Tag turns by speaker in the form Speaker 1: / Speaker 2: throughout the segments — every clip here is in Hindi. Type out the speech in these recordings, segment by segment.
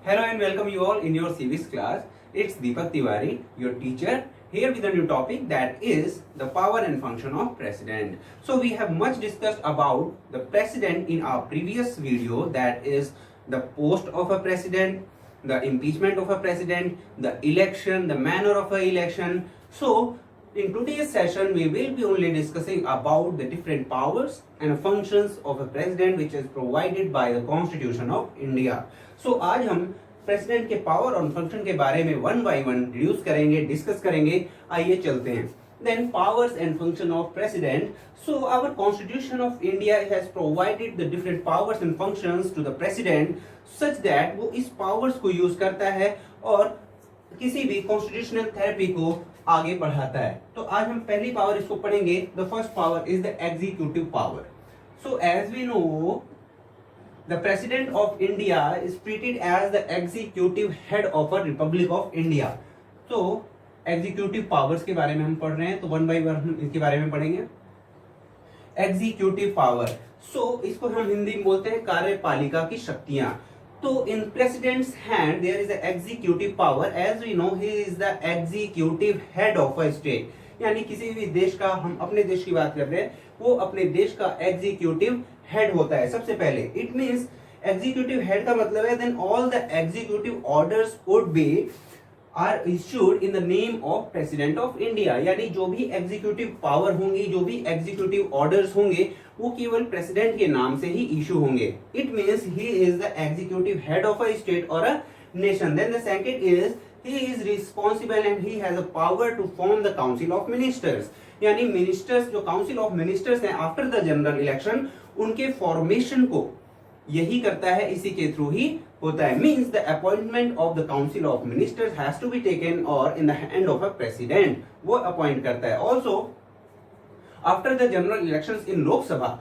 Speaker 1: Hello and welcome you all in your civics class. It's Deepak Tiwari, your teacher, here with a new topic that is the power and function of president. So we have much discussed about the president in our previous video, that is the post of a president, the impeachment of a president, the election, the manner of an election. So in today's session, we will be only discussing about the different powers and functions of a president which is provided by the Constitution of India. So आज हम प्रेसिडेंट के पावर और फंक्शन के बारे में वन बाय वन डिड्यूस करेंगे, डिस्कस करेंगे. आइए चलते हैं. Then powers and function of president. So our Constitution of India has provided the different powers and functions to the president such that वो इस powers को यूज करता है और किसी भी कॉन्स्टिट्यूशनल थेरेपी को आगे बढ़ाता है. तो आज हम पहली पावर इसको पढ़ेंगे. The first power is the executive power. So as we know the president of India is treated as the executive head of a republic of India. तो एग्जीक्यूटिव पावर्स के बारे में हम पढ़ रहे हैं, तो वन बाय वन हम इसके बारे में पढ़ेंगे. एग्जीक्यूटिव पावर, सो इसको हम हिंदी में बोलते हैं कार्यपालिका की शक्तियां. तो in president's hand there is the executive power. As we know he is the executive head of a state. यानी किसी भी देश का, हम अपने देश की बात कर रहे हैं, वो अपने देश का एग्जीक्यूटिव हेड होता है सबसे पहले. इट मींस एग्जीक्यूटिव हेड का मतलब है then all the executive orders would be are issued in the name of president of India. यानी जो भी एग्जीक्यूटिव पावर होंगी, जो भी एग्जीक्यूटिव ऑर्डर्स होंगे, वो केवल प्रेसिडेंट के नाम से ही इशू होंगे. It means he is the executive head of a state और a nation. Then the second is he is responsible and he has a power to form the council of ministers. यानी मिनिस्टर्स, जो काउंसिल ऑफ मिनिस्टर्स हैं आफ्टर द जनरल इलेक्शन, उनके फॉर्मेशन को यही करता है, इसी के थ्रू ही होता है. Means the appointment of the council of ministers has to be taken और in the hand of a president. वो अपॉइंट करता है. Also after the general elections in Lok Sabha,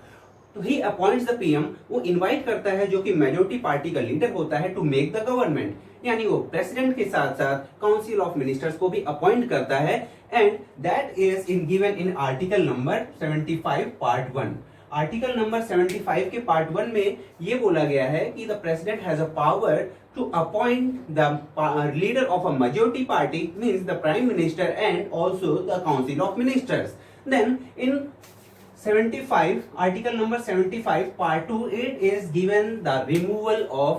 Speaker 1: तो ही अपॉइंट्स द पीएम. वो इनवाइट करता है जो कि मेजोरिटी पार्टी का लीडर होता है टू मेक द गवर्नमेंट. यानी वो प्रेसिडेंट के साथ साथ काउंसिल ऑफ मिनिस्टर्स को भी अपॉइंट करता है. And that is in given in article number 75 part 1. Article number 75 के पार्ट 1 में ये बोला गया है कि the president has a power to appoint the leader of a majority party, means the prime minister and also the council of ministers. Then in 75, article number 75 part 2, it is given the removal of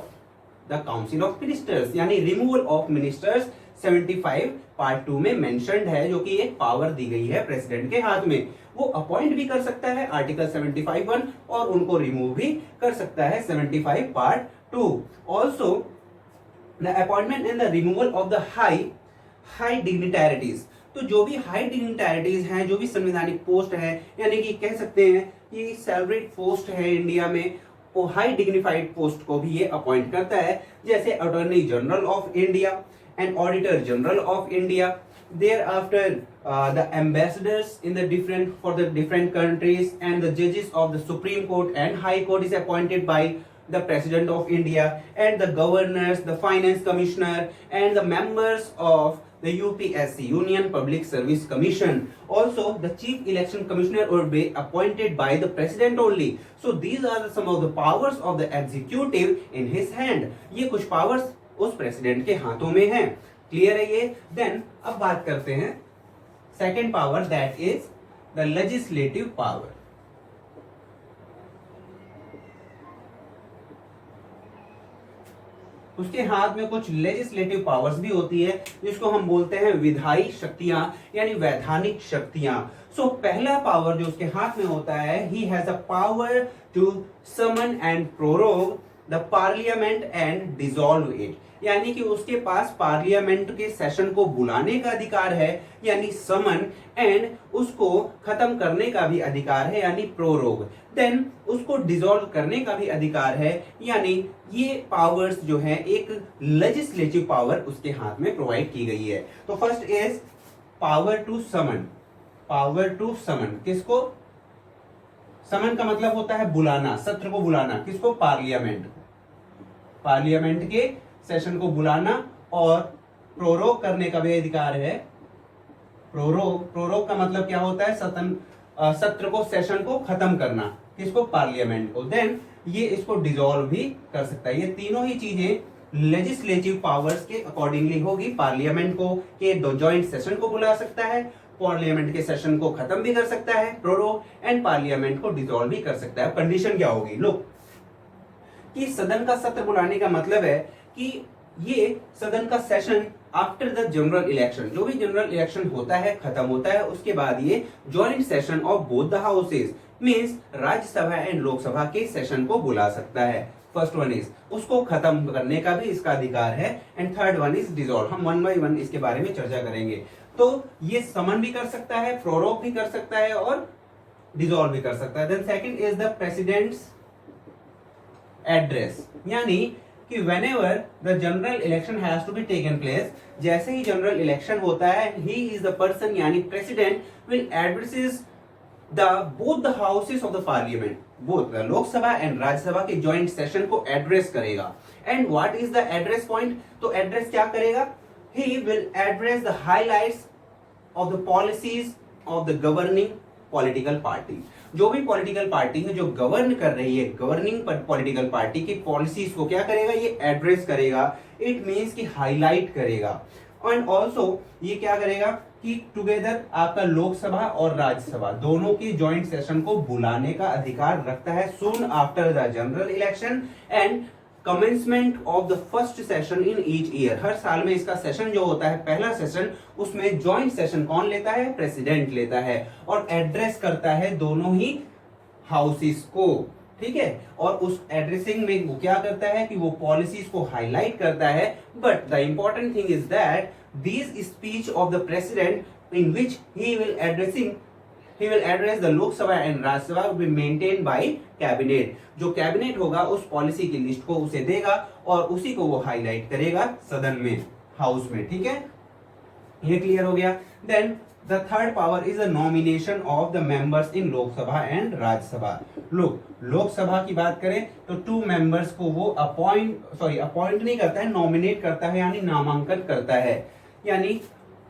Speaker 1: the council of ministers. यानी removal of ministers 75 part 2 में mentioned है, जो कि एक पावर दी गई है प्रेसिडेंट के हाथ में. वो अपॉइंट भी कर सकता है आर्टिकल 75(1) और उनको रिमूव भी कर सकता है 75 part 2. Also the appointment and the removal of the high dignitaries. तो जो भी हाई डिग्निटरीज हैं, जो भी संवैधानिक पोस्ट है, यानी कि कह सकते हैं कि सैलरीड पोस्ट है इंडिया में, वो हाई डिग्निफाइड पोस्ट को भी ये अपॉइंट करता है. जैसे attorney general of India and auditor general of India. Thereafter the ambassadors in the different for the different countries and the जजेस of the supreme court and high court is appointed by the president of India, and the governors, the finance commissioner, and the members of the UPSC, Union Public Service Commission. Also, the chief election commissioner will be appointed by the president only. So these are some of the powers of the executive in his hand. ये कुछ powers उस president के हाथों में हैं. Clear है ये? Then अब बात करते हैं second power, that is the legislative power. उसके हाथ में कुछ लेजिस्लेटिव पावर्स भी होती है, जिसको हम बोलते हैं विधायी शक्तियां, यानी वैधानिक शक्तियां. सो पहला पावर जो उसके हाथ में होता है, he has a power to summon and prorogue the parliament and dissolve it. यानी कि उसके पास पार्लियामेंट के सेशन को बुलाने का अधिकार है, यानी समन, एंड उसको खत्म करने का भी अधिकार है, यानी प्रोरोग. देन उसको डिसॉल्व करने का भी अधिकार है. यानी ये पावर्स जो है, एक लेजिस्लेटिव पावर उसके हाथ में प्रोवाइड की गई है. तो first is power to summon. Power to summon किसको? समन का मतलब होता है बुलाना, सत्र को बुलाना. किसको? पार्लियामेंट. पार्लियामेंट के सेशन को बुलाना. और प्रोरोग करने का भी अधिकार है. प्रोरोग का मतलब क्या होता है? सत्र को, सेशन को खत्म करना. किसको? पार्लियामेंट को. देन ये इसको डिसॉल्व भी कर सकता है. ये तीनों ही चीजें लेजिस्लेटिव पावर्स के अकॉर्डिंगली होगी। पार्लियामेंट को के दो जॉइंट सेशन को बुला सकता है, पार्लियामेंट के सेशन को खत्म भी कर सकता है प्रोरोग, एंड पार्लियामेंट को डिसॉल्व भी कर सकता है। कंडीशन क्या होगी, लोग कि सदन का सत्र बुलाने का मतलब है कि ये सदन का session after the general election, जो भी जनरल इलेक्शन होता है खत्म होता है, उसके बाद ये joint session of both the houses means Rajya Sabha and Lok Sabha के सेशन को बुला सकता है। फर्स्ट वन इज उसको खत्म करने का भी इसका अधिकार है, and third one is dissolve. हम वन बाय वन इसके बारे में चर्चा करेंगे। तो ये समन भी कर सकता है, प्रोरोग भी कर सकता है और डिसॉल्व भी कर सकता है। Then second is the president's address, यानी कि whenever the general election has to be taken place, जैसे ही जनरल इलेक्शन होता है, he is the person यानी president will addresses the both the houses of the parliament, both the Lok Sabha and Rajya Sabha के जॉइंट सेशन को एड्रेस करेगा। And what is the address point, तो एड्रेस क्या करेगा, he will address the highlights of the policies of the governing political party। जो भी पॉलिटिकल पार्टी है जो गवर्न कर रही है, गवर्निंग पॉलिटिकल पार्टी की पॉलिसीज को क्या करेगा, ये एड्रेस करेगा। इट मींस कि हाईलाइट करेगा। एंड ऑल्सो ये क्या करेगा कि टुगेदर आपका लोकसभा और राज्यसभा दोनों की जॉइंट सेशन को बुलाने का अधिकार रखता है soon after the general election and commencement of the first session in each year. हर साल में इसका सेशन जो होता है, पहला सेशन, उसमें जॉइंट सेशन कौन लेता है, प्रेसिडेंट लेता है और एड्रेस करता है दोनों ही हाउसेस को। ठीक है, और उस एड्रेसिंग में वो क्या करता है कि वो पॉलिसीज को हाईलाइट करता है। But the important thing is that this speech of the president in which he will address the Lok Sabha and Rajya Sabha will be maintained by cabinet. जो कैबिनेट होगा उस पॉलिसी की लिस्ट को उसे देगा और उसी को वो हाईलाइट करेगा सदन में, हाउस में। ठीक है, ये क्लियर हो गया। Then the third power is the nomination of the members in Lok Sabha and Rajya Sabha. Lok Sabha की बात करें तो 2 मेंबर्स को वो अपॉइंट नहीं करता है, नॉमिनेट करता है यानी नामांकन करता है। यानी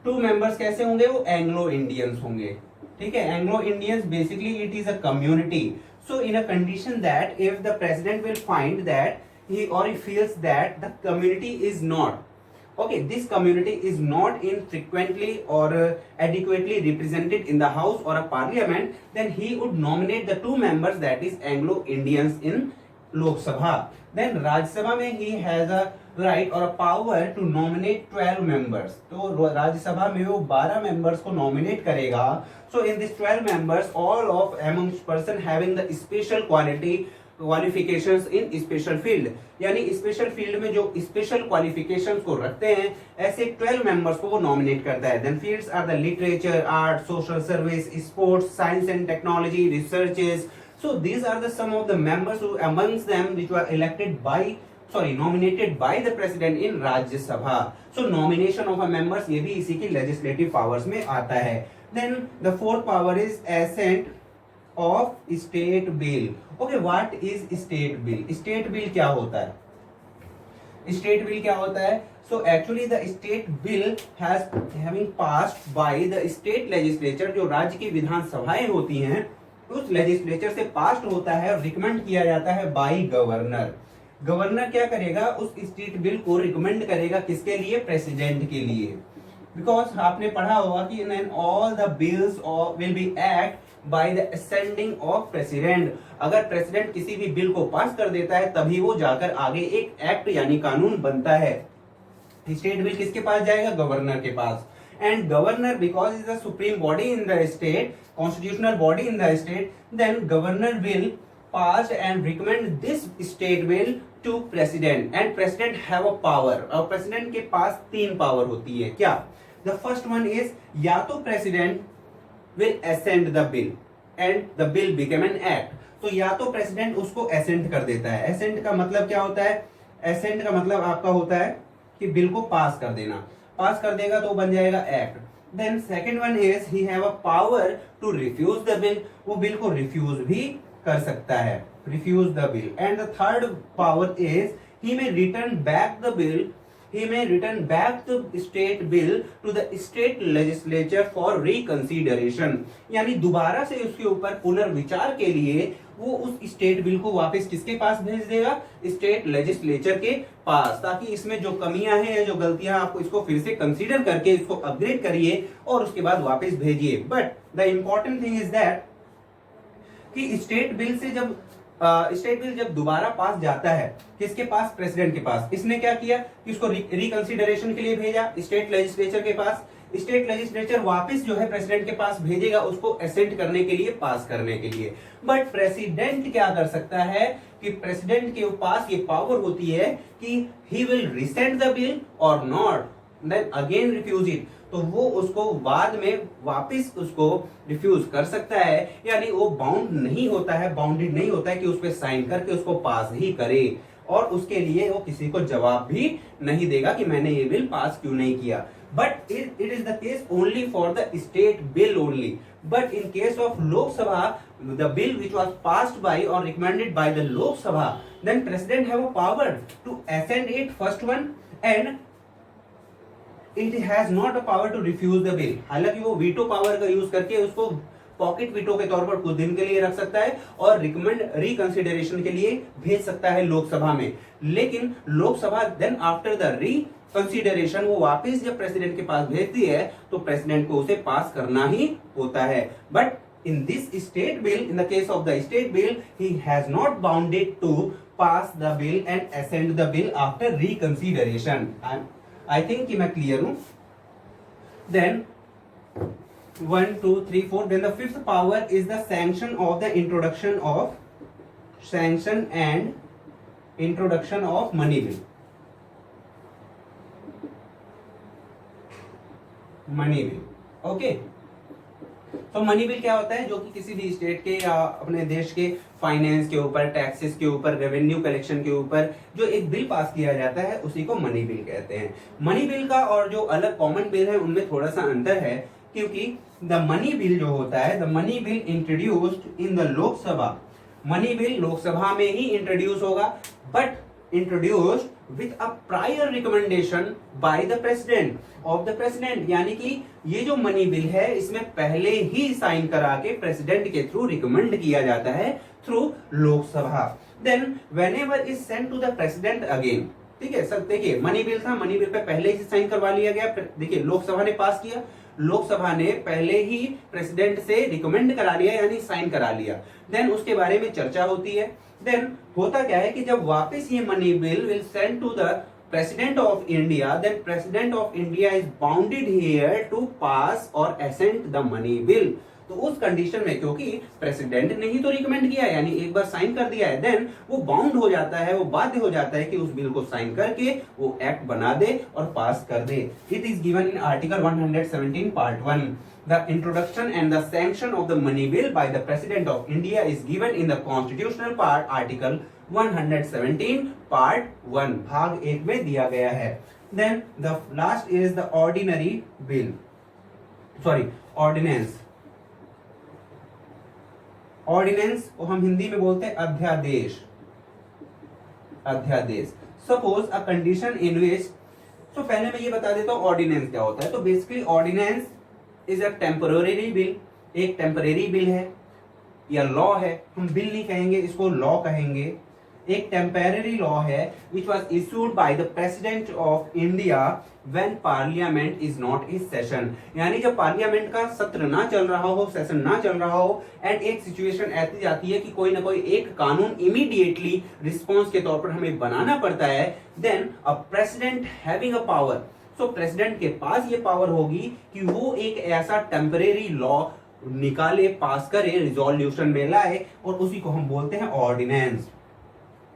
Speaker 1: 2 मेंबर्स कैसे होंगे, वो एंग्लो इंडियंस होंगे। ठीक है, Anglo Indians basically it is a community. So in a condition that if the president will find that he or he feels that the community is not, okay, this community is not in frequently or adequately represented in the house or a parliament, then he would nominate the 2 members, that is Anglo Indians in Lok Sabha. Then Rajya Sabha में he has a right or a power to nominate 12 members. तो राज्य सभा में वो 12 members को nominate करेगा। So in this 12 members, all of among person having the special qualifications in special field, यानी स्पेशल फील्ड में जो स्पेशल क्वालिफिकेशंस को रखते हैं, ऐसे 12 मेंबर्स को वो नॉमिनेट करता है। Then fields are the literature, art, social service, sports, science and technology, researches. So these are the some of the members who amongst them which were elected by nominated by the president in राज्य सभा। So nomination of a members ये भी इसी की legislative powers में आता है। Then the fourth power is assent of state bill. Okay, what is state bill? State bill क्या होता है? State bill क्या होता है? So actually the state bill having passed by the state legislature, जो राज्य की विधान सभाएं होती हैं, उस लेजिस्लेचर से पास होता है और रिकमेंड किया जाता है बाई गवर्नर। गवर्नर क्या करेगा, उस स्टेट बिल को रिकमेंड करेगा किसके लिए, प्रेसिडेंट के लिए। बिकॉज आपने पढ़ा होगा कि in all the bills will be act by the ascending of president. अगर प्रेसिडेंट किसी भी बिल को पास कर देता है तभी वो जाकर आगे एक एक्ट यानी कानून बनता है। स्टेट बिल किसके पास जाएगा, गवर्नर के पास। And governor because is the supreme body in the state, constitutional body in the state, then governor will pass and recommend this state bill to president and president have a power। और president के पास 3 पावर होती है। क्या, the first one is या तो president will assent the bill and the bill become an act। तो या तो president उसको assent कर देता है। assent का मतलब क्या होता है, assent का मतलब आपका होता है कि बिल को पास कर देना, पास कर देगा तो बन जाएगा act. Then second one is he have a power to refuse the bill, वो बिल को रिफ्यूज भी कर सकता है, refuse the bill. And the third power is he may return back the bill he may return back the state bill to the state legislature for reconsideration। यानी दोबारा से उसके ऊपर पुनर्विचार के लिए वो उस स्टेट बिल को वापस किसके पास भेज देगा, स्टेट लेजिस्लेचर के पास, ताकि इसमें जो कमियां हैं या जो गलतियां आपको इसको फिर से कंसीडर करके इसको अपग्रेड करिए और उसके बाद वापस भेजिए। But the important thing is that कि स्टेट बिल जब दोबारा पास जाता है किसके पास, प्रेसिडेंट के पास, इसने क्या किया कि उसको रिकंसिडरेशन के लिए भेजा स्टेट लेजिस्लेचर के पास। स्टेट लेजिस्लेचर वापस जो है प्रेसिडेंट के पास भेजेगा उसको असेंट करने के लिए, पास करने के लिए। बट प्रेसिडेंट क्या कर सकता है कि प्रेसिडेंट के पास ये पावर होती है कि he will resend the bill or not, then again refuse it. तो वो उसको बाद में वापस उसको रिफ्यूज कर सकता है, यानी वो बाउंडेड नहीं होता है कि उस पर साइन करके उसको पास ही करे, और उसके लिए वो किसी को जवाब भी नहीं देगा कि मैंने ये बिल पास क्यों नहीं किया। But it is the case only for the state bill only. But in case of Lok Sabha, the bill which was passed by or recommended by the Lok Sabha, then president have a power to assent it first one, and it has not a power to refuse the bill। हालांकि वो वीटो पावर का यूज करके उसको पॉकेट वीटो के तौर पर कुछ दिन के लिए रख सकता है और रिकंसिडरेशन के लिए भेज सकता है लोकसभा में। लेकिन Lok Sabha then after the reconsideration वो वापस जब प्रेसिडेंट के पास भेजती है तो प्रेसिडेंट को उसे पास करना ही होता है। But in this state bill, in the case of the state bill, he has not bounded to pass the bill and assent the bill after reconsideration। I think कि मैं क्लियर हूं। Then 1 2 3 4, then the fifth power is the sanction and introduction of money bill। Money bill, okay. तो मनी बिल क्या होता है, जो कि किसी भी स्टेट के या अपने देश के फाइनेंस के ऊपर, टैक्सेस के ऊपर, रेवेन्यू कलेक्शन के ऊपर जो एक बिल पास किया जाता है उसी को मनी बिल कहते हैं। मनी बिल का और जो अलग कॉमन बिल है उनमें थोड़ा सा अंतर है, क्योंकि द मनी बिल जो होता है, the money bill introduced in the Lok Sabha, money bill Lok Sabha में ही इंट्रोड्यूस होगा, but introduced with a prior recommendation bye the president of the president. यानी कि ये जो मनी बिल है इसमें पहले ही साइन करा के प्रेसिडेंट के थ्रू रिकमेंड किया जाता है through Lok Sabha. Then whenever is sent to the president again, ठीक है सर। देखिए मनी बिल था, मनी बिल पे पहले ही साइन करवा लिया गया, देखिए लोकसभा ने पास किया, लोकसभा ने पहले ही प्रेसिडेंट से रिकमेंड करा लिया यानी साइन करा लिया। देन उसके बारे में चर्चा होती है। देन होता क्या है कि जब वापस ये money bill will send to the president of India, then president of India is bounded here to pass or assent the money bill. तो उस कंडीशन में, क्योंकि प्रेसिडेंट ने ही तो रिकमेंड किया है यानी एक बार साइन कर दिया है, देन वो बाउंड हो जाता है, वो बाध्य हो जाता है कि उस बिल को साइन करके वो एक्ट बना दे और पास कर दे। It is given in article 117 part 1। The introduction and the sanction of the money bill by the President of India is given in the constitutional part, Article 117 part 1 भाग 1 में दिया गया है। Then the last is the ordinary bill, sorry ordinance। Ordinance को हम हिंदी में बोलते हैं अध्यादेश, अध्यादेश। सपोज अ कंडीशन इन विच, तो पहले मैं ये बता देता हूँ ऑर्डिनेंस क्या होता है। तो basically ordinance is a temporary bill, एक टेम्परेरी बिल है या लॉ है, हम बिल नहीं कहेंगे इसको लॉ कहेंगे। एक टेम्परेरी लॉ है which was issued by the president of India when parliament is not in session, यानी जब पार्लियामेंट का सत्र ना चल रहा हो, सेशन ना चल रहा हो, एंड एक सिचुएशन ऐसी जाती है कि कोई ना कोई एक कानून इमीडिएटली रिस्पॉन्स के तौर पर हमें बनाना पड़ता है, then a president having a power, so president के पास ये पावर होगी कि वो एक ऐसा टेम्परेरी लॉ निकाले, पास करे, रिजोल्यूशन में लाए, और उसी को हम बोलते हैं ऑर्डिनेंस।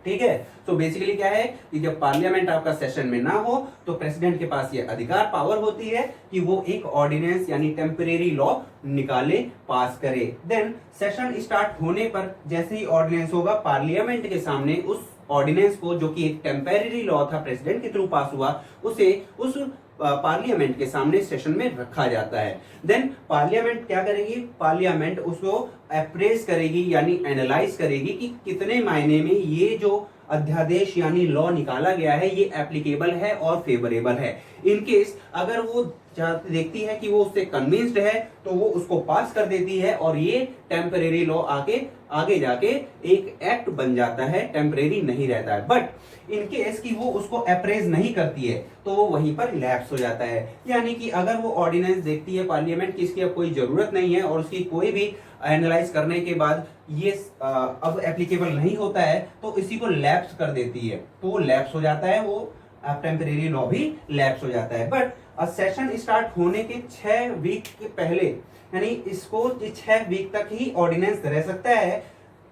Speaker 1: ठीक है। तो बेसिकली क्या है कि जब पार्लियामेंट आपका सेशन में ना हो तो प्रेसिडेंट के पास ये अधिकार पावर होती है कि वो एक ऑर्डिनेंस यानी टेम्परेरी लॉ निकाले, पास करे। देन सेशन स्टार्ट होने पर जैसे ही ऑर्डिनेंस होगा, पार्लियामेंट के सामने उस ऑर्डिनेंस को, जो कि एक टेम्परेरी लॉ था प्रेसिडेंट के थ्रू पास हुआ, उसे उस पार्लियामेंट के सामने सेशन में रखा जाता है। देन पार्लियामेंट क्या करेगी, पार्लियामेंट उसको अप्रेज करेगी यानी एनालाइज करेगी कि कितने मायने में ये जो अध्यादेश यानी लॉ निकाला गया है ये एप्लीकेबल है और फेवरेबल है। इन केस अगर वो देखती है कि वो उससे कन्विंस्ड है तो वो उसको पास कर देती है और ये टेम्परेरी लॉ आगे जाके एक एक्ट बन जाता है, टेम्परेरी नहीं रहता है। बट इन केस कि वो उसको अप्रेज नहीं करती है तो वो वहीं पर लैप्स हो जाता है। यानी कि अगर वो ऑर्डिनेंस देखती है पार्लियामेंट की इसकी अब कोई जरूरत नहीं है और उसकी कोई भी एनालाइज करने के बाद ये अब एप्लीकेबल नहीं होता है तो इसी को लैप्स कर देती है, तो वो लैप्स हो जाता है, वो टेम्परेरी लॉ भी लैप्स हो जाता है। बट सेशन स्टार्ट होने के 6 वीक के पहले, यानी इसको 6 वीक तक ही ऑर्डिनेंस रह सकता है,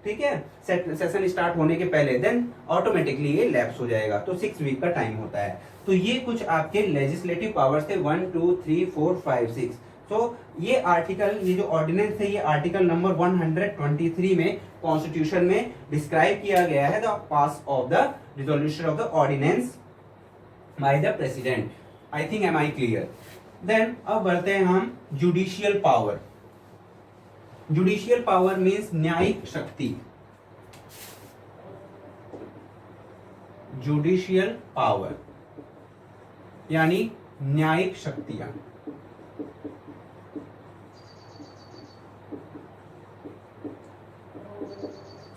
Speaker 1: ठीक है, सेशन स्टार्ट होने के पहले, देन ऑटोमेटिकली ये लैप्स हो जाएगा। तो 6 वीक का टाइम होता है। तो ये कुछ आपके लेजिस्लेटिव पावर्स थे 1 2 3 4 5 6। तो ये आर्टिकल, ये जो ऑर्डिनेंस है, ये आर्टिकल नंबर 123 में कॉन्स्टिट्यूशन में डिस्क्राइब किया गया है, the pass of the resolution of the ordinance by the president. I think am I clear. Then अब बढ़ते हैं हम judicial power. Judicial power means न्यायिक शक्ति। जुडिशियल पावर यानी न्यायिक शक्तियां।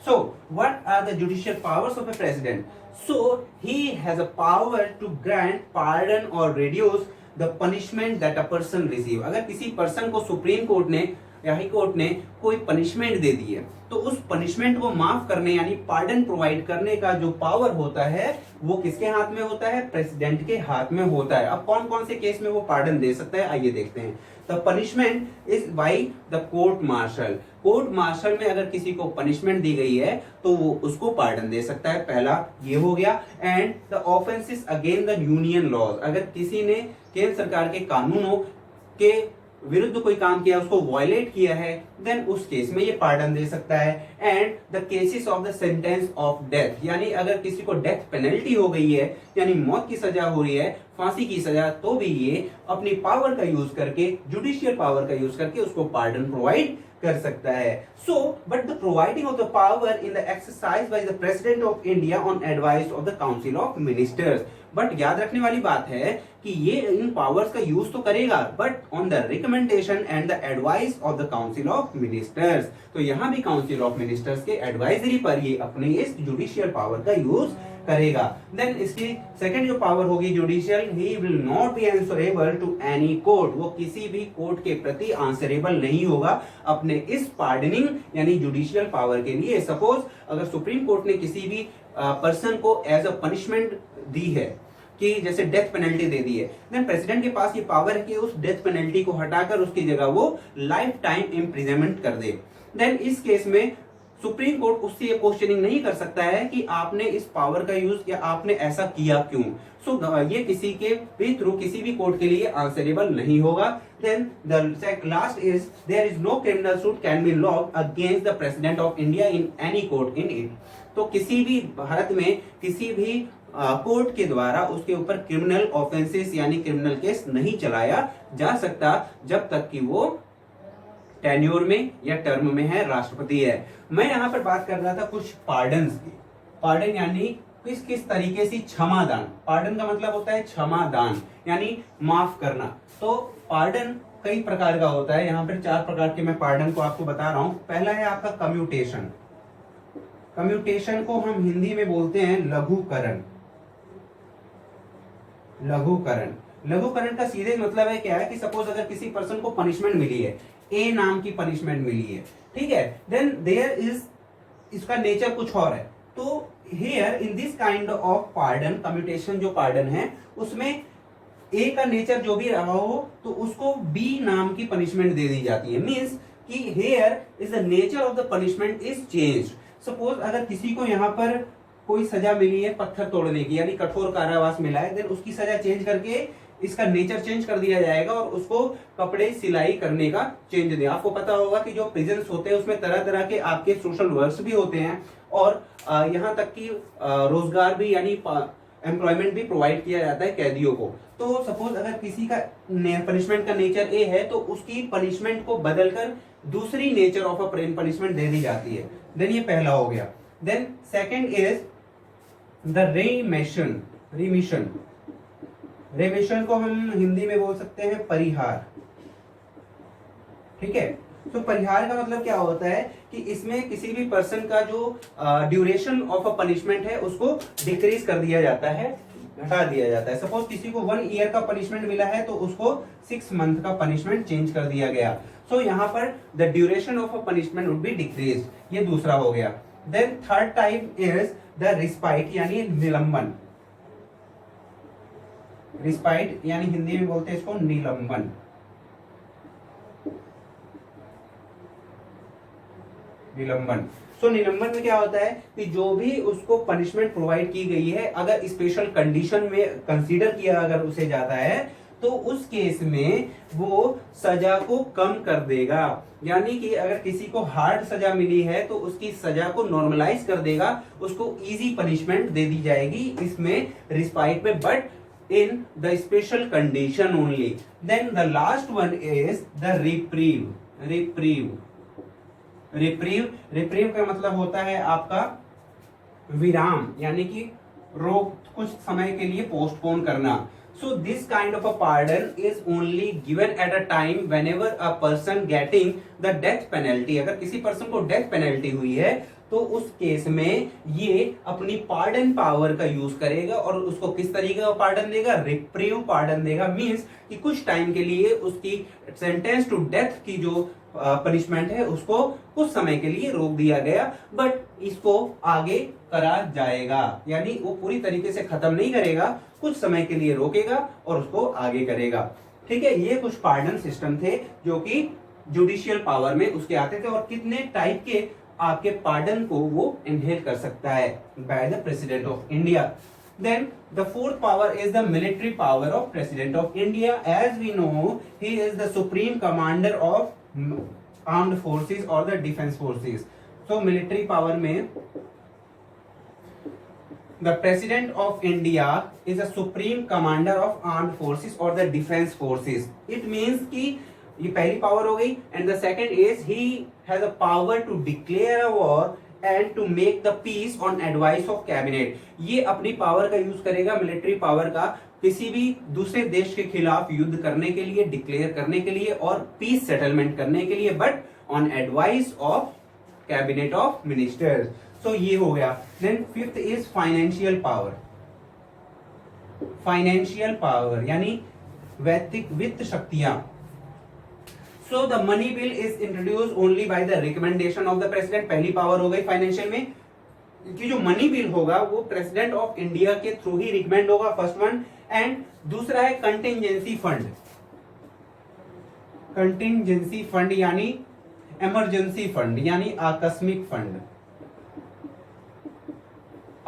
Speaker 1: So, what are the judicial powers of a president? So, he has a power to grant pardon or reduce the punishment that a person receive. अगर किसी पर्सन को सुप्रीम कोर्ट ने या हाई कोर्ट ने कोई पनिशमेंट दे दी है तो उस पनिशमेंट को माफ करने यानी पार्डन प्रोवाइड करने का जो पावर होता है वो किसके हाथ में होता है? प्रेसिडेंट के हाथ में होता है। अब कौन कौन से केस में वो पार्डन दे सकता है, आइए देखते हैं। The punishment is by the court martial. Court martial में अगर किसी को पनिशमेंट दी गई है तो वो उसको पार्डन दे सकता है, पहला ये हो गया। And the offences again the union laws, अगर किसी ने केंद्र सरकार के कानूनों के विरुद्ध कोई काम किया, उसको वायलेट किया है, देन उस केस में ये पार्डन दे सकता है। And the cases of the sentence of death, यानी अगर किसी को डेथ पेनल्टी हो गई है यानी मौत की सजा हो रही है, फांसी की सजा, तो भी ये अपनी पावर का यूज करके, जुडिशियल पावर का यूज करके उसको पार्डन प्रोवाइड कर सकता है। So but the providing of the power in the exercise by the president of India on advice of the council of ministers. But याद रखने वाली बात है कि ये इन पावर्स का यूज तो करेगा but on the recommendation and the advice of the council of ministers. तो यहाँ भी काउंसिल ऑफ मिनिस्टर्स के एडवाइजरी पर ये अपने इस जुडिशियल पावर का यूज करेगा। देन इसकी सेकंड जो पावर होगी judicial, he will not be answerable to any court, वो किसी भी कोर्ट के प्रति आंसरेबल नहीं होगा अपने इस पार्डनिंग यानी जुडिशियल पावर के लिए। सपोज अगर सुप्रीम कोर्ट ने किसी भी पर्सन को एज अ पनिशमेंट दी है कि जैसे डेथ पेनल्टी दे दी है, देन प्रेसिडेंट के पास ये पावर है कि उस डेथ पेनल्टी को हटाकर उसकी जगह वो लाइफ टाइम इम्प्रिजनमेंट कर दे। देन इस केस में सुप्रीम कोर्ट उससे ये क्वेश्चनिंग नहीं कर सकता है कि आपने इस पावर का यूज किया, आपने ऐसा किया क्यों। सो ये किसी के भी थ्रू किसी भी कोर्ट के लिए आंसरेबल नहीं होगा। Then the last is there is no criminal suit can be launched against the president of India in any court in it. तो किसी भी भारत में किसी भी कोर्ट के द्वारा उसके ऊपर क्रिमिनल ऑफेंसेस यानी क्रिमिनल केस नहीं चलाया जा सकता जब तक कि वो टेन्योर में या टर्म में है, राष्ट्रपति है। मैं यहाँ पर बात कर रहा था कुछ पार्डन्स की। पार्डन यानी किस किस तरीके से क्षमादान, पार्डन का मतलब होता है क्षमादान यानी माफ करना। तो पार्डन कई प्रकार का होता है, यहाँ पर 4 प्रकार के मैं पार्डन को आपको बता रहा हूं। पहला है आपका कम्यूटेशन। कम्यूटेशन को हम हिंदी में बोलते हैं लघुकरण। लघुकरण, लघुकरण का सीधे मतलब है क्या है कि सपोज अगर किसी पर्सन को पनिशमेंट मिली है, ए नाम की पनिशमेंट मिली है, ठीक है, देन देयर इज, इसका नेचर कुछ और है। तो here in this kind of pardon, commutation जो पार्डन है उसमें ए का नेचर जो भी रहा हो तो उसको बी नाम की पनिशमेंट दे दी जाती है। मींस कि here is the nature of the punishment is changed. Suppose अगर किसी को यहाँ पर कोई सजा मिली है पत्थर तोड़ने की यानी कठोर कारावास मिला है, देन उसकी सजा चेंज करके इसका नेचर चेंज कर दिया जाएगा और उसको कपड़े सिलाई करने का चेंज दिया। आपको पता होगा कि जो प्रिजन्स होते हैं उसमें तरह तरह के आपके सोशल वर्क्स भी होते हैं और यहाँ तक कि रोजगार भी यानी एम्प्लॉयमेंट भी प्रोवाइड किया जाता है कैदियों को। तो सपोज अगर किसी का पनिशमेंट का नेचर ए है तो उसकी पनिशमेंट को बदलकर दूसरी नेचर ऑफ अ पनिशमेंट दे दी जाती है। देन ये पहला हो गया। Then second is the remission, remission, remission को हम हिंदी में बोल सकते हैं परिहार, ठीक है। तो परिहार का मतलब क्या होता है कि इसमें किसी भी पर्सन का जो ड्यूरेशन ऑफ अ पनिशमेंट है उसको डिक्रीज कर दिया जाता है, घटा दिया जाता है। सपोज किसी को 1 ईयर का पनिशमेंट मिला है तो उसको 6 मंथ का पनिशमेंट चेंज कर दिया गया। सो यहाँ पर the duration of a punishment would be decrease, ये दूसरा हो गया। Then third type is the respite यानी निलंबन, रिस्पाइट यानी हिंदी में बोलते हैं इसको निलंबन। निलंबन, सो निलंबन में क्या होता है कि जो भी उसको पनिशमेंट प्रोवाइड की गई है अगर स्पेशल कंडीशन में कंसीडर किया अगर उसे जाता है तो उस केस में वो सजा को कम कर देगा। यानी कि अगर किसी को हार्ड सजा मिली है तो उसकी सजा को नॉर्मलाइज कर देगा, उसको इजी पनिशमेंट दे दी जाएगी इसमें रिस्पाइट में, but in the special condition only. Then the last one is the reprieve, reprieve, reprieve, reprieve का मतलब होता है आपका विराम, यानी कि रोक, कुछ समय के लिए पोस्टपोन करना। So this kind of a pardon is only given at a time whenever a person getting the death penalty. अगर किसी पर्सन को डेथ पेनल्टी हुई है तो उस केस में ये अपनी पार्डन पावर का यूज करेगा और उसको किस तरीके का पार्डन देगा, रिप्रीव पार्डन देगा। मींस कि कुछ टाइम के लिए उसकी सेंटेंस टू डेथ की जो पनिशमेंट है उसको कुछ समय के लिए रोक दिया गया, बट इसको आगे करा जाएगा, यानी वो पूरी तरीके से खत्म नहीं करेगा, कुछ समय के लिए रोकेगा और उसको आगे करेगा। ठीक है, ये कुछ पार्डन सिस्टम थे जो कि जुडिशियल पावर में उसके आते थे, और कितने टाइप के आपके पार्डन को वो इनहेल कर सकता है bye the president of India. Then the fourth power is the military power of President of India. As we know, he is the supreme commander of armed forces or the defense forces. So military power में the President of India is the supreme commander of armed forces or the defense forces. It means कि ये पहली पावर हो गई, and the second is he has a power to declare a war and to make the peace on advice of cabinet. ये अपनी पावर का यूज करेगा, मिलिट्री पावर का, किसी भी दूसरे देश के खिलाफ युद्ध करने के लिए, डिक्लेयर करने के लिए और पीस सेटलमेंट करने के लिए, but on advice of cabinet of ministers. So ये हो गया। Then fifth is financial power, financial power यानी वैश्विक वित्त शक्तियां। So the money bill is introduced only by the recommendation of the president. पहली पावर हो गई फाइनेंशियल में कि जो मनी बिल होगा वो प्रेसिडेंट ऑफ इंडिया के थ्रू ही रिकमेंड होगा, फर्स्ट वन। एंड दूसरा है कंटिंजेंसी फंड, कंटिंजेंसी फंड यानी इमरजेंसी फंड यानी आकस्मिक फंड।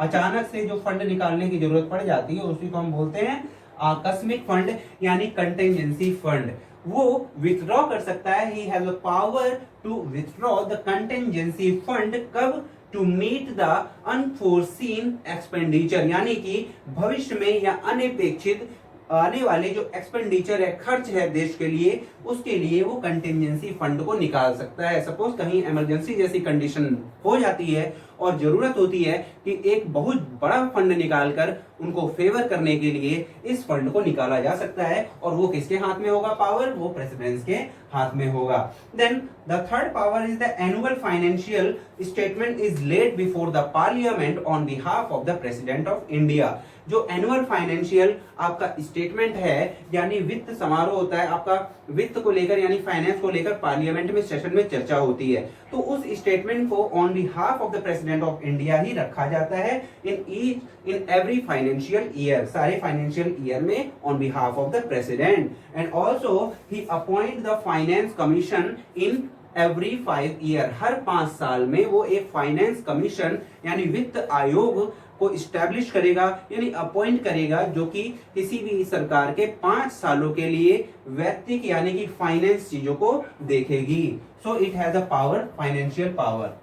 Speaker 1: अचानक से जो फंड निकालने की जरूरत पड़ जाती है उसी को हम बोलते हैं आकस्मिक फंड यानी कंटिंजेंसी फंड। वो विथड्रॉ कर सकता है, he has a power to withdraw the contingency fund, कब, to meet the unforeseen expenditure, यानी कि भविष्य में या अनपेक्षित आने वाले जो एक्सपेंडिचर है, खर्च है देश के लिए, उसके लिए वो कंटिंजेंसी फंड को निकाल सकता है। सपोज कहीं इमरजेंसी जैसी कंडीशन हो जाती है और जरूरत होती है कि एक बहुत बड़ा फंड निकालकर उनको फेवर करने के लिए इस फंड को निकाला जा सकता है, और वो किसके हाथ में होगा पावर, वो प्रेसिडेंट के हाथ में होगा। Then the third power is the annual financial statement is laid before the parliament on behalf of the president of India. जो एनुअल फाइनेंशियल आपका स्टेटमेंट है यानी वित्त समारोह होता है आपका, वित्त को लेकर यानी फाइनेंस को लेकर पार्लियामेंट में सेशन में चर्चा होती है, तो उस स्टेटमेंट को on behalf of the president of India ही रखा जाता है इन एवरी फाइनेंशियल ईयर, सारे फाइनेंशियल ईयर में on behalf of the president. And also he appoint the finance commission in every 5 year, हर 5 साल में वो एक फाइनेंस कमीशन यानी वित्त आयोग को इस्टेब्लिश करेगा यानी अपॉइंट करेगा, जो कि किसी भी सरकार के 5 सालों के लिए वैयक्तिक यानी कि फाइनेंस चीजों को देखेगी। So it has a power, financial power.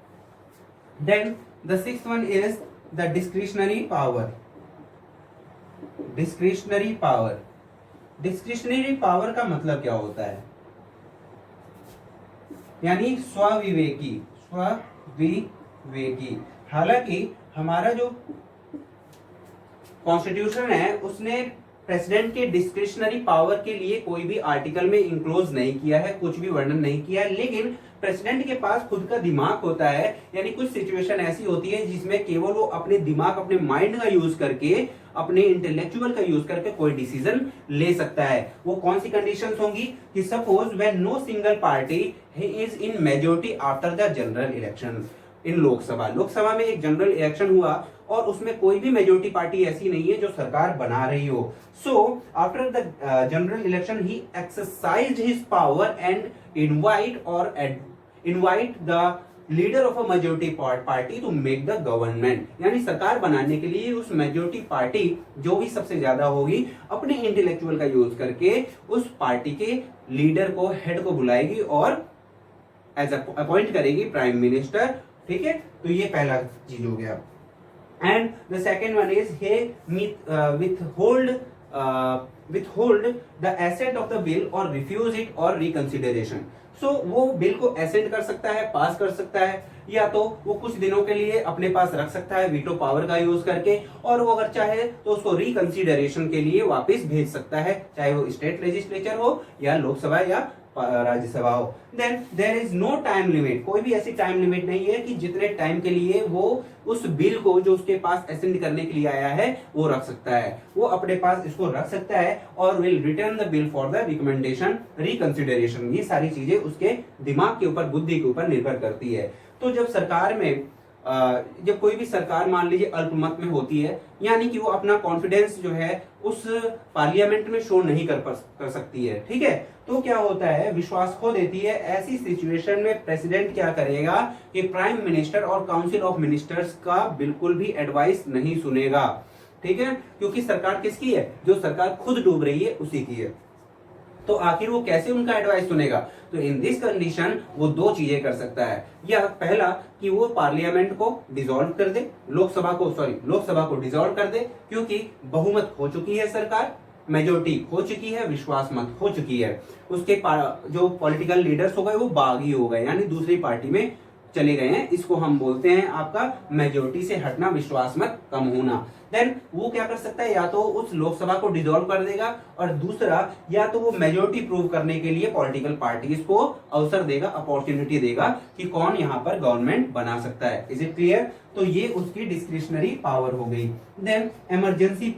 Speaker 1: Then the sixth one is the discretionary power, discretionary power. Discretionary power का मतलब क्या होता है, यानी स्वविवेकी, स्वविवेकी। हालांकि हमारा जो कॉन्स्टिट्यूशन है उसने प्रेसिडेंट के डिस्क्रिशनरी पावर के लिए कोई भी आर्टिकल में इंक्लोज नहीं किया है, कुछ भी वर्णन नहीं किया है, लेकिन प्रेसिडेंट के पास खुद का दिमाग होता है, यानी कुछ सिचुएशन ऐसी होती है जिसमें केवल वो अपने दिमाग, अपने माइंड का यूज करके, अपने इंटेलेक्चुअल का यूज करके कोई डिसीजन ले सकता है। वो कौन सी कंडीशंस होंगी कि suppose when no single party is in majority after the general election. In Lok Sabha में एक जनरल इलेक्शन हुआ और उसमें कोई भी मेजोरिटी पार्टी ऐसी नहीं है जो सरकार बना रही हो। So after the general election he exercised his power and invite the leader of a majority party to make the government. यानी सरकार बनाने के लिए उस मेजोरिटी पार्टी जो भी सबसे ज्यादा होगी अपने इंटेलेक्चुअल का यूज करके उस पार्टी के लीडर को, हेड को बुलाएगी और एज अपॉइंट करेगी प्राइम मिनिस्टर। ठीक है, तो ये पहला चीज हो गया। And the second one is withhold the assent of the bill or refuse it or reconsideration। सो वो बिल को एसेंट कर सकता है, पास कर सकता है, या तो वो कुछ दिनों के लिए अपने पास रख सकता है वीटो पावर का यूज करके, और वो अगर चाहे तो उसको रिकंसिडरेशन के लिए वापस भेज सकता है, चाहे वो स्टेट लेजिस्लेचर हो या लोकसभा या राज्यसभा हो। Then there is no time limit, कोई भी ऐसी टाइम लिमिट नहीं है कि जितने टाइम के लिए वो उस बिल को जो उसके पास असेंड करने के लिए आया है वो रख सकता है, वो अपने पास इसको रख सकता है और will return the bill for the recommendation reconsideration. ये सारी चीजें उसके दिमाग के ऊपर, बुद्धि के ऊपर निर्भर करती है। तो जब सरकार में जब कोई भी सरकार मान लीजिए अल्पमत में होती है, यानी कि वो अपना कॉन्फिडेंस जो है उस पार्लियामेंट में शो नहीं कर सकती है, ठीक है, तो क्या होता है, विश्वास खो देती है। ऐसी सिचुएशन में प्रेसिडेंट क्या करेगा कि प्राइम मिनिस्टर और काउंसिल ऑफ मिनिस्टर्स का बिल्कुल भी एडवाइस नहीं सुनेगा। ठीक है, क्योंकि सरकार किसकी है, जो सरकार खुद डूब रही है उसी की है। तो आखिर वो कैसे उनका एडवाइस सुनेगा, तो इन दिस कंडीशन वो दो चीजें कर सकता है। या पहला कि वो पार्लियामेंट को डिसॉल्व कर दे, लोकसभा को डिसॉल्व कर दे, क्योंकि बहुमत हो चुकी है सरकार, मेजोरिटी हो चुकी है, विश्वास मत हो चुकी है, उसके जो पॉलिटिकल लीडर्स हो गए वो बागी हो गए, यानी दूसरी पार्टी में चले गए हैं। इसको हम बोलते हैं आपका मेजोरिटी से हटना, विश्वास मत कम होना। देन वो क्या कर सकता है, या तो उस लोकसभा को डिसॉल्व कर देगा, और दूसरा या तो वो मेजोरिटी प्रूव करने के लिए पॉलिटिकल पार्टीज को अवसर देगा, अपॉर्चुनिटी देगा कि कौन यहाँ पर गवर्नमेंट बना सकता है। Is it clear? तो ये उसकी डिस्क्रिशनरी पावर हो गई। देन इमरजेंसी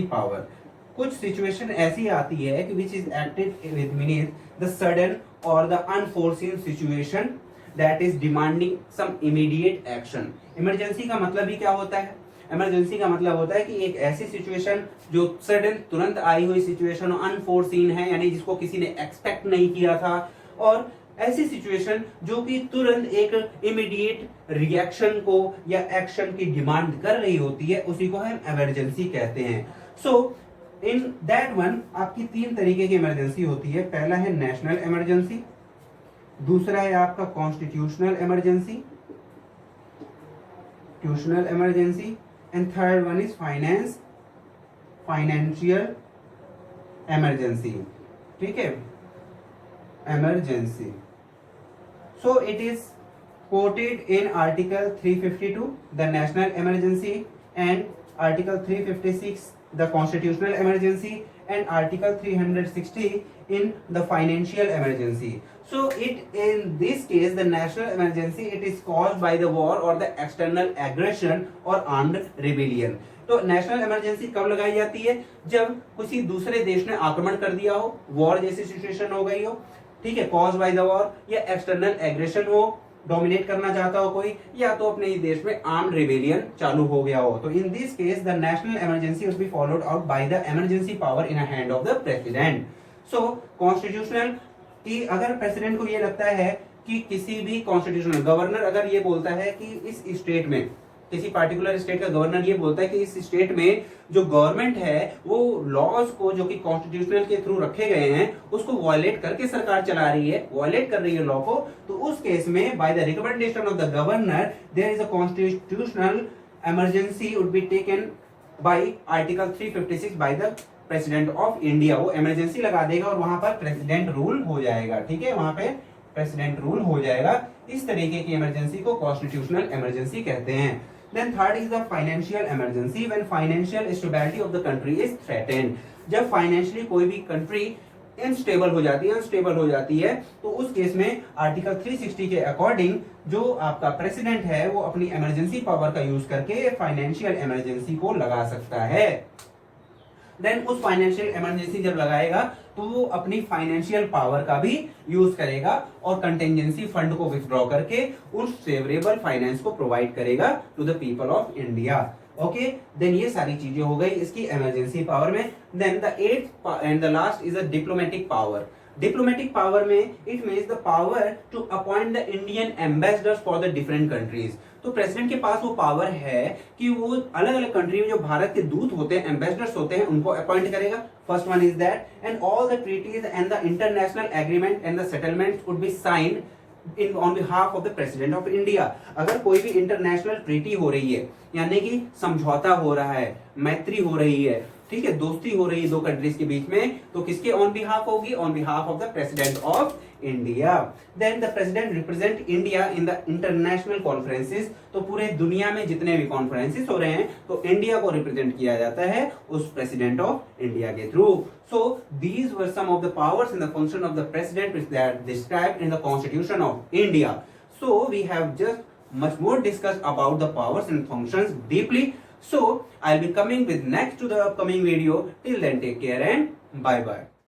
Speaker 1: पावर, कुछ सिचुएशन ऐसी आती है कि which is acted with meaning the sudden और the unforeseen situation that is demanding some immediate action. Emergency का मतलब ही क्या होता है, इमरजेंसी का मतलब होता है कि एक ऐसी सिचुएशन जो सडन, तुरंत आई हुई सिचुएशन, अनफोर्सीन है, यानी जिसको किसी ने एक्सपेक्ट नहीं किया था, और ऐसी सिचुएशन जो कि तुरंत एक इमीडिएट रिएक्शन को या एक्शन की डिमांड कर रही होती है, उसी को हम इमरजेंसी कहते हैं। सो इन दैट वन आपकी तीन तरीके की इमरजेंसी होती है। पहला है नेशनल इमरजेंसी, दूसरा है आपका constitutional emergency, and third one is financial emergency. ठीक है, emergency. So it is quoted in Article 352, the national emergency, and Article 356, the constitutional emergency, and Article 360 in the financial emergency. So in this case, the national emergency, it is caused by the war or the external aggression or armed rebellion. तो नेशनल इमरजेंसी कब लगाई जाती है, जब किसी दूसरे देश ने आक्रमण कर दिया हो, वॉर जैसी सिचुएशन हो गई हो, ठीक है, कॉज बाय द वॉर, या एक्सटर्नल एग्रेशन हो, डोमिनेट करना चाहता हो कोई, या तो अपने ही देश में आर्म्ड रिबेलियन चालू हो गया हो। तो in this case the national emergency will be followed out by the emergency power in a hand of the president. So constitutional की अगर प्रेसिडेंट को ये लगता है कि किसी भी कॉन्स्टिट्यूशनल गवर्नर अगर ये बोलता है कि इस स्टेट में, किसी पार्टिकुलर स्टेट का गवर्नर ये बोलता है कि इस स्टेट में जो गवर्नमेंट है वो लॉज को जो कि कॉन्स्टिट्यूशनल के थ्रू रखे गए हैं उसको वायलेट करके सरकार चला रही है, वायलेट कर रही है लॉ को, तो उस केस में by the recommendation of the governor there is a constitutional emergency would be taken by article 356 by the president of India. वो इमरजेंसी लगा देगा और वहां पर प्रेसिडेंट रूल हो जाएगा। ठीक है, वहां पे प्रेसिडेंट रूल हो जाएगा। इस तरीके की इमरजेंसी को कॉन्स्टिट्यूशनल इमरजेंसी कहते हैं। Then third is the financial emergency, when financial stability of the country is threatened. जब फाइनेंशियली कोई भी कंट्री अनस्टेबल हो जाती है तो उस केस में आर्टिकल 360 के अकॉर्डिंग जो आपका प्रेसिडेंट है वो अपनी इमरजेंसी पावर का यूज करके फाइनेंशियल इमरजेंसी को लगा सकता है। देन उस फाइनेंशियल इमरजेंसी जब लगाएगा तो वो अपनी फाइनेंशियल पावर का भी यूज करेगा और कंटिजेंसी फंड को विथड्रॉ करके उस फेवरेबल फाइनेंस को प्रोवाइड करेगा to the people of India. Okay, then ये सारी चीजें हो गई इसकी इमरजेंसी पावर में। Then the eighth and the last is a diplomatic power. Diplomatic power में it means the power to appoint the Indian ambassadors for the different countries. तो प्रेसिडेंट के पास वो पावर है कि वो अलग अलग कंट्री में जो भारत के दूत होते हैं, एम्बेसडर्स होते हैं, उनको अपॉइंट करेगा। First one is that, and all the treaties and the international agreement and the settlements would be signed in on behalf of the president of India. अगर कोई भी इंटरनेशनल ट्रीटी हो रही है, यानी कि समझौता हो रहा है, मैत्री हो रही है, ठीक है, दोस्ती हो रही है दो कंट्रीज के बीच में, तो किसके ऑन बिहाफ होगी? On behalf of the president of India. Then the president represent India in the international conferences. तो पूरे दुनिया में जितने भी कॉन्फ्रेंसेस हो रहे हैं तो इंडिया को रिप्रेजेंट किया जाता है उस प्रेसिडेंट ऑफ इंडिया के through. So these were some of the powers and the function of the president which they are described in the Constitution of India. So we have just much more discussed about the powers and functions deeply. So I'll be coming with next to the upcoming video. Till then, take care and bye bye.